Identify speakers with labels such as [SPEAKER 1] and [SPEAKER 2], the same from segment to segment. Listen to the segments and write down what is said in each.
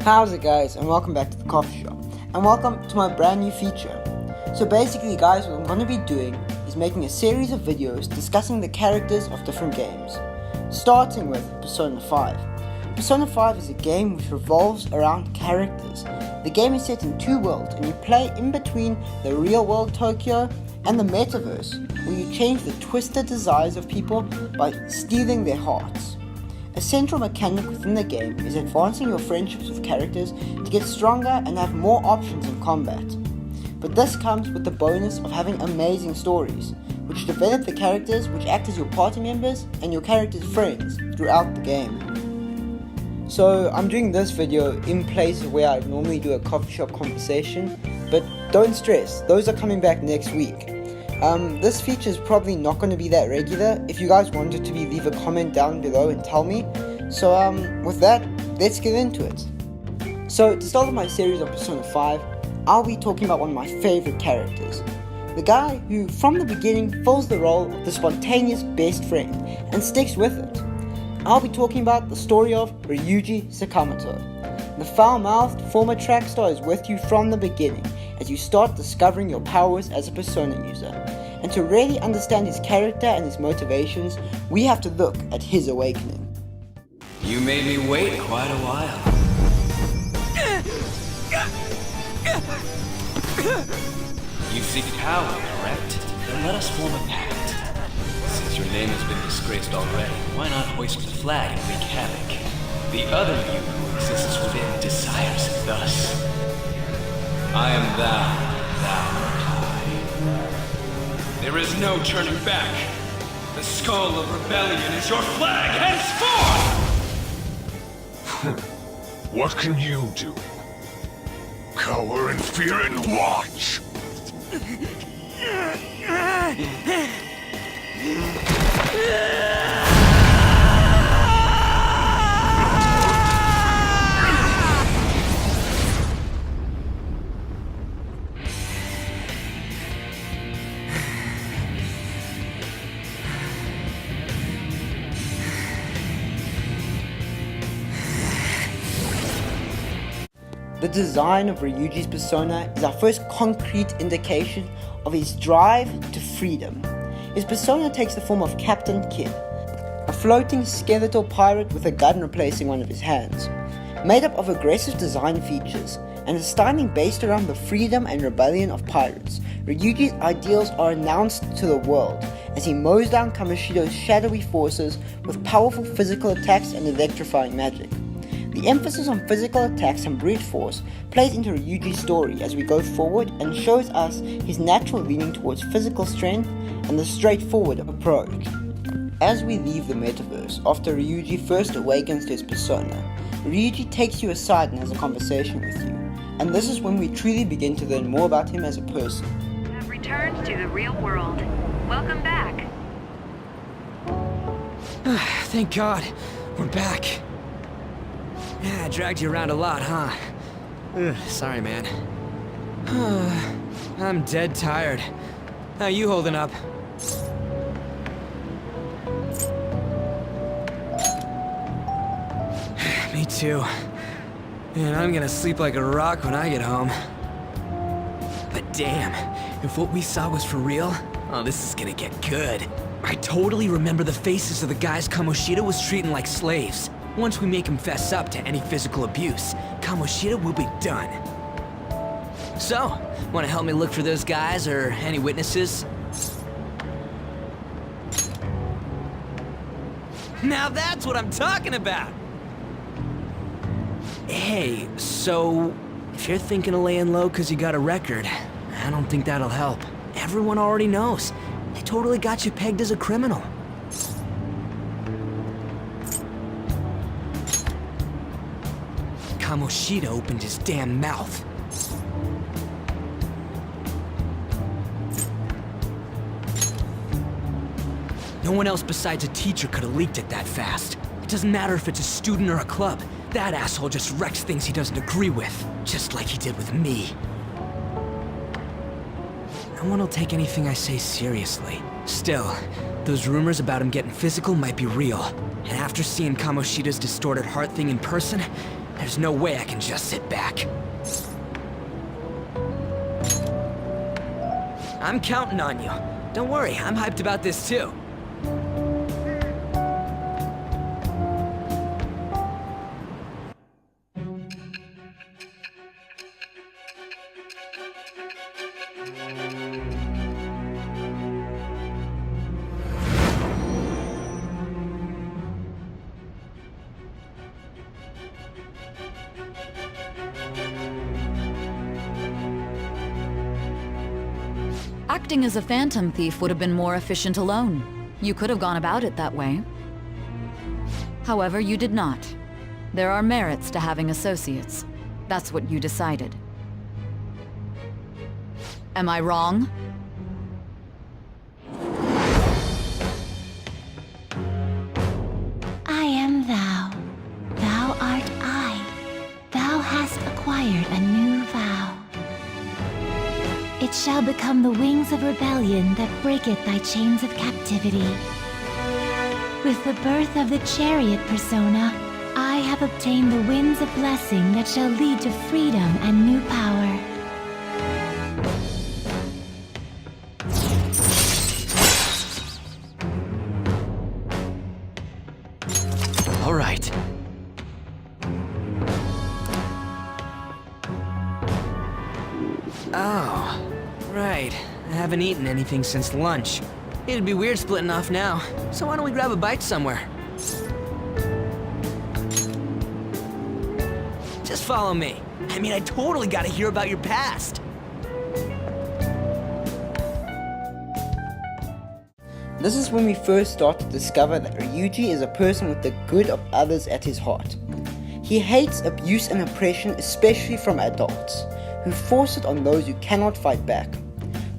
[SPEAKER 1] How's it guys, and welcome back to the coffee shop, and welcome to my brand new feature. So basically guys, what I'm going to be doing is making a series of videos discussing the characters of different games, starting with Persona 5. Persona 5 is a game which revolves around characters. The game is set in two worlds, and you play in between the real world Tokyo and the metaverse, where you change the twisted desires of people by stealing their hearts. A central mechanic within the game is advancing your friendships with characters to get stronger and have more options in combat. But this comes with the bonus of having amazing stories, which develop the characters which act as your party members and your characters' friends throughout the game. So I'm doing this video in place of where I normally do a coffee shop conversation, but don't stress, those are coming back next week. This feature is probably not going to be that regular. If you guys wanted to leave a comment down below and tell me. So with that, let's get into it. So to start with my series on Persona 5, I'll be talking about one of my favorite characters. The guy who from the beginning fills the role of the spontaneous best friend and sticks with it. I'll be talking about the story of Ryuji Sakamoto. The foul-mouthed former track star is with you from the beginning as you start discovering your powers as a Persona user. And to really understand his character and his motivations, we have to look at his awakening.
[SPEAKER 2] You made me wait quite a while. You seek power, correct? Then let us form a pact. Since your name has been disgraced already, why not hoist the flag and wreak havoc? The other you who exists within desires it thus. I am thou, thou art I. There is no turning back. The skull of rebellion is your flag henceforth!
[SPEAKER 3] What can you do? Cower in fear and watch!
[SPEAKER 1] The design of Ryuji's persona is our first concrete indication of his drive to freedom. His persona takes the form of Captain Kidd, a floating skeletal pirate with a gun replacing one of his hands. Made up of aggressive design features and a styling based around the freedom and rebellion of pirates, Ryuji's ideals are announced to the world as he mows down Kamoshida's shadowy forces with powerful physical attacks and electrifying magic. The emphasis on physical attacks and brute force plays into Ryuji's story as we go forward and shows us his natural leaning towards physical strength and the straightforward approach. As we leave the metaverse, after Ryuji first awakens to his persona, Ryuji takes you aside and has a conversation with you, and this is when we truly begin to learn more about him as a person.
[SPEAKER 4] Have returned to the real world. Welcome back.
[SPEAKER 5] Thank God, we're back. Yeah, I dragged you around a lot, huh? Sorry, man. I'm dead tired. How you holding up? Me too. Man, I'm gonna sleep like a rock when I get home. But damn, if what we saw was for real, oh, this is gonna get good. I totally remember the faces of the guys Kamoshida was treating like slaves. Once we make him fess up to any physical abuse, Kamoshida will be done. So, wanna help me look for those guys or any witnesses? Now that's what I'm talking about! Hey, so, if you're thinking of laying low cause you got a record, I don't think that'll help. Everyone already knows. They totally got you pegged as a criminal. Kamoshida opened his damn mouth. No one else besides a teacher could have leaked it that fast. It doesn't matter if it's a student or a club. That asshole just wrecks things he doesn't agree with, just like he did with me. No one will take anything I say seriously. Still, those rumors about him getting physical might be real. And after seeing Kamoshida's distorted heart thing in person, There's no way I can just sit back. I'm counting on you. Don't worry, I'm hyped about this too.
[SPEAKER 6] Acting as a phantom thief would have been more efficient alone. You could have gone about it that way. However, you did not. There are merits to having associates. That's what you decided. Am I wrong?
[SPEAKER 7] I am thou. Thou art I. Thou hast acquired a new vow. It shall become the wings of rebellion that breaketh thy chains of captivity. With the birth of the chariot persona, I have obtained the winds of blessing that shall lead to freedom and new power.
[SPEAKER 5] All right. Oh, right. I haven't eaten anything since lunch. It'd be weird splitting off now, so why don't we grab a bite somewhere? Just follow me. I mean, I totally gotta hear about your past.
[SPEAKER 1] This is when we first start to discover that Ryuji is a person with the good of others at his heart. He hates abuse and oppression, especially from adults, who force it on those who cannot fight back.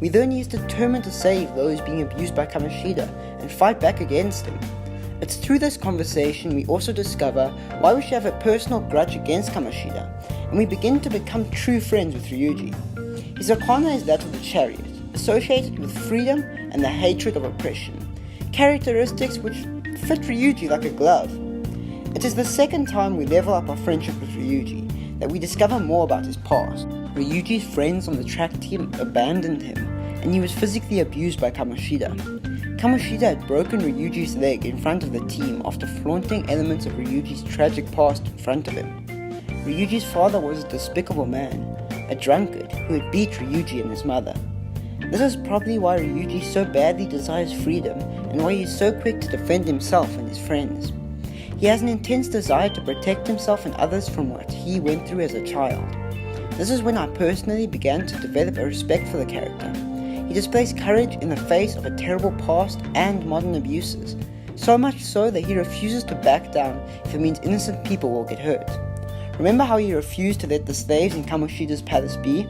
[SPEAKER 1] We then is determined to save those being abused by Kamoshida and fight back against him. It's through this conversation we also discover why we should have a personal grudge against Kamoshida, and we begin to become true friends with Ryuji. His arcana is that of the chariot, associated with freedom and the hatred of oppression, characteristics which fit Ryuji like a glove. It is the second time we level up our friendship with Ryuji that we discover more about his past. Ryuji's friends on the track team abandoned him, and he was physically abused by Kamoshida. Kamoshida had broken Ryuji's leg in front of the team after flaunting elements of Ryuji's tragic past in front of him. Ryuji's father was a despicable man, a drunkard who had beat Ryuji and his mother. This is probably why Ryuji so badly desires freedom and why he is so quick to defend himself and his friends. He has an intense desire to protect himself and others from what he went through as a child. This is when I personally began to develop a respect for the character. He displays courage in the face of a terrible past and modern abuses, so much so that he refuses to back down if it means innocent people will get hurt. Remember how he refused to let the slaves in Kamoshida's palace be?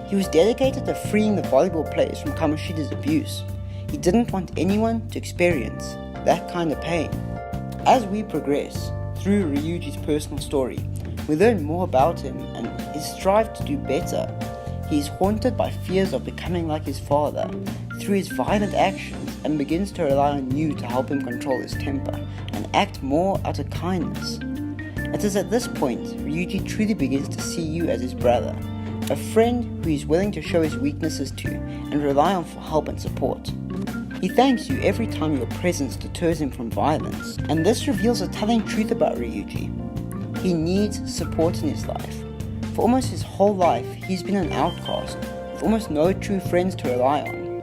[SPEAKER 1] He was dedicated to freeing the volleyball players from Kamoshida's abuse. He didn't want anyone to experience that kind of pain. As we progress through Ryuji's personal story, we learn more about him and his strive to do better. He is haunted by fears of becoming like his father through his violent actions and begins to rely on you to help him control his temper and act more out of kindness. It is at this point Ryuji truly begins to see you as his brother, a friend who he is willing to show his weaknesses to and rely on for help and support. He thanks you every time your presence deters him from violence, and this reveals a telling truth about Ryuji. He needs support in his life. For almost his whole life, he's been an outcast, with almost no true friends to rely on.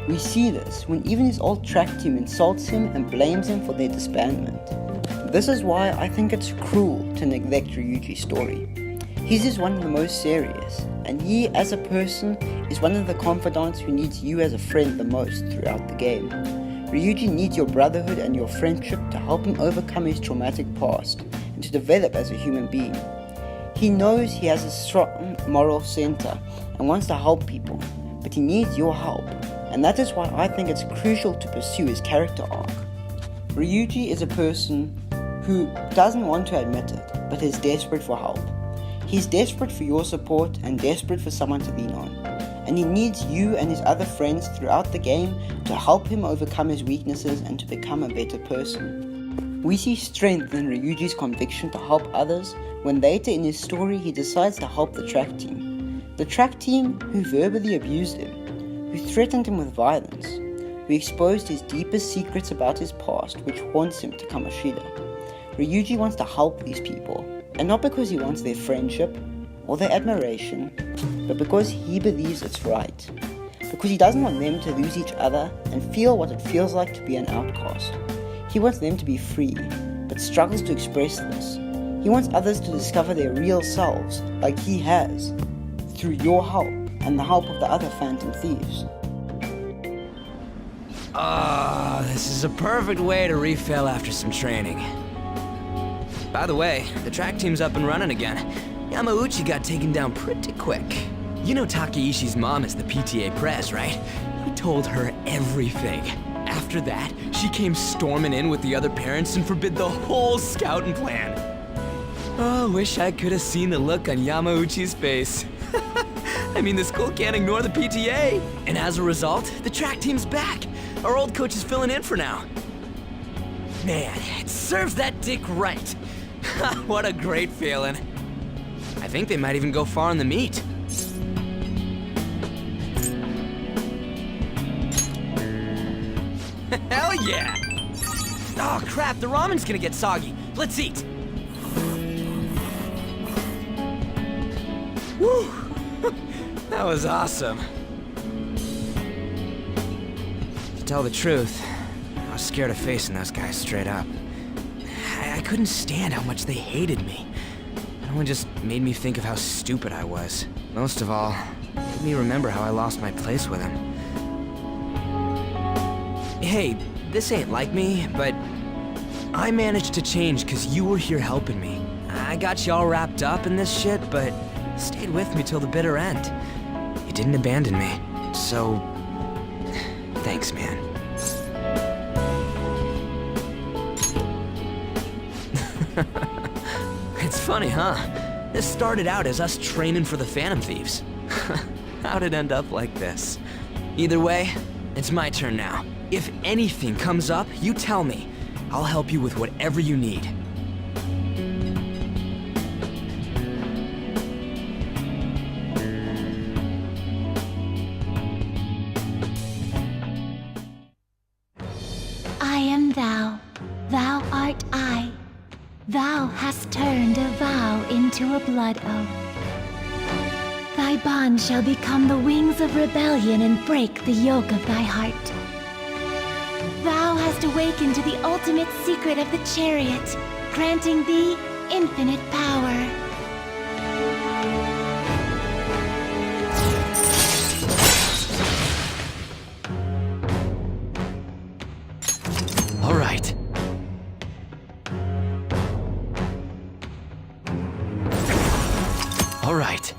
[SPEAKER 1] We see this when even his old track team insults him and blames him for their disbandment. This is why I think it's cruel to neglect Ryuji's story. His is one of the most serious, and he as a person is one of the confidants who needs you as a friend the most throughout the game. Ryuji needs your brotherhood and your friendship to help him overcome his traumatic past and to develop as a human being. He knows he has a strong moral center and wants to help people, but he needs your help, and that is why I think it's crucial to pursue his character arc. Ryuji is a person who doesn't want to admit it, but is desperate for help. He's desperate for your support and desperate for someone to lean on, and he needs you and his other friends throughout the game to help him overcome his weaknesses and to become a better person. We see strength in Ryuji's conviction to help others when later in his story he decides to help the track team. The track team who verbally abused him, who threatened him with violence, who exposed his deepest secrets about his past which haunts him to Kamoshida. Ryuji wants to help these people, and not because he wants their friendship or their admiration, but because he believes it's right. Because he doesn't want them to lose each other and feel what it feels like to be an outcast. He wants them to be free, but struggles to express this. He wants others to discover their real selves, like he has, through your help and the help of the other Phantom Thieves.
[SPEAKER 5] This is a perfect way to refill after some training. By the way, the track team's up and running again. Yamauchi got taken down pretty quick. You know Takeishi's mom is the PTA pres, right? He told her everything. After that, she came storming in with the other parents and forbid the whole scouting plan. Oh, wish I could have seen the look on Yamauchi's face. I mean, the school can't ignore the PTA. And as a result, the track team's back. Our old coach is filling in for now. Man, it serves that dick right. What a great feeling. I think they might even go far in the meet. Hell yeah! Oh crap, the ramen's gonna get soggy. Let's eat. Woo! That was awesome. To tell the truth, I was scared of facing those guys straight up. I couldn't stand how much they hated me. That one just made me think of how stupid I was. Most of all, it made me remember how I lost my place with him. Hey, this ain't like me, but I managed to change because you were here helping me. I got you all wrapped up in this shit, but stayed with me till the bitter end. You didn't abandon me, so thanks, man. It's funny, huh? This started out as us training for the Phantom Thieves. How'd it end up like this? Either way, it's my turn now. If anything comes up, you tell me. I'll help you with whatever you need.
[SPEAKER 7] I am thou, thou art I. Thou hast turned a vow into a blood oath. Thy bond shall become the wings of rebellion and break the yoke of thy heart. Thou hast awakened to the ultimate secret of the chariot, granting thee infinite power.
[SPEAKER 5] All right. All right.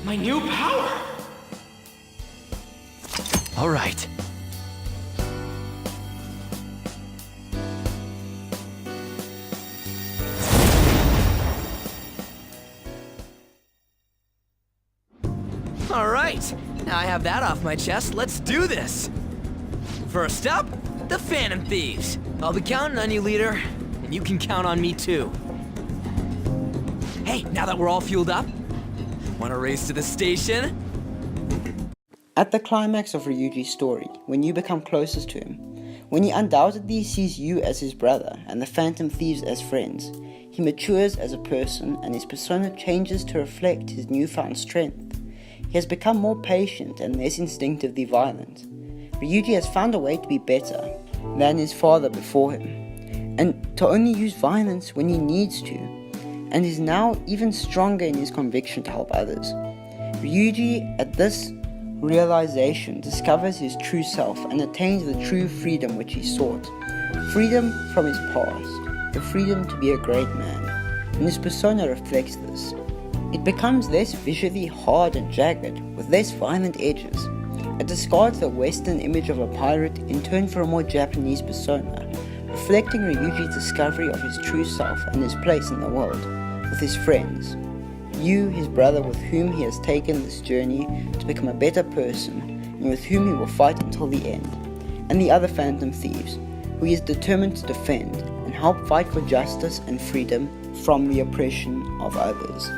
[SPEAKER 2] My new power!
[SPEAKER 5] All right. All right. Now I have that off my chest, let's do this. First up, the Phantom Thieves. I'll be counting on you, leader, and you can count on me too. Hey, now that we're all fueled up, wanna race to the station?
[SPEAKER 1] At the climax of Ryuji's story, when you become closest to him, when he undoubtedly sees you as his brother and the Phantom Thieves as friends, he matures as a person and his persona changes to reflect his newfound strength. He has become more patient and less instinctively violent. Ryuji has found a way to be better than his father before him, and to only use violence when he needs to, and is now even stronger in his conviction to help others. Ryuji, at this realization, discovers his true self and attains the true freedom which he sought. Freedom from his past, the freedom to be a great man, and his persona reflects this. It becomes less visually hard and jagged, with less violent edges. It discards the Western image of a pirate in turn for a more Japanese persona, reflecting Ryuji's discovery of his true self and his place in the world, with his friends. Yu, his brother with whom he has taken this journey to become a better person, and with whom he will fight until the end, and the other Phantom Thieves, who he is determined to defend and help fight for justice and freedom from the oppression of others.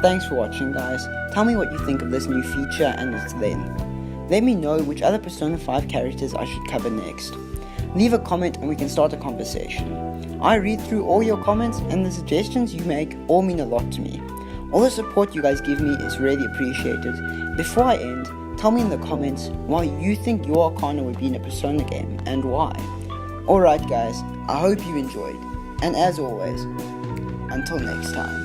[SPEAKER 1] Thanks for watching, guys. Tell me what you think of this new feature and its length. Let me know which other Persona 5 characters I should cover next. Leave a comment and we can start a conversation. I read through all your comments, and the suggestions you make all mean a lot to me. All the support you guys give me is really appreciated. Before I end, tell me in the comments why you think your Arcana would be in a Persona game and why. Alright guys, I hope you enjoyed, and as always, until next time.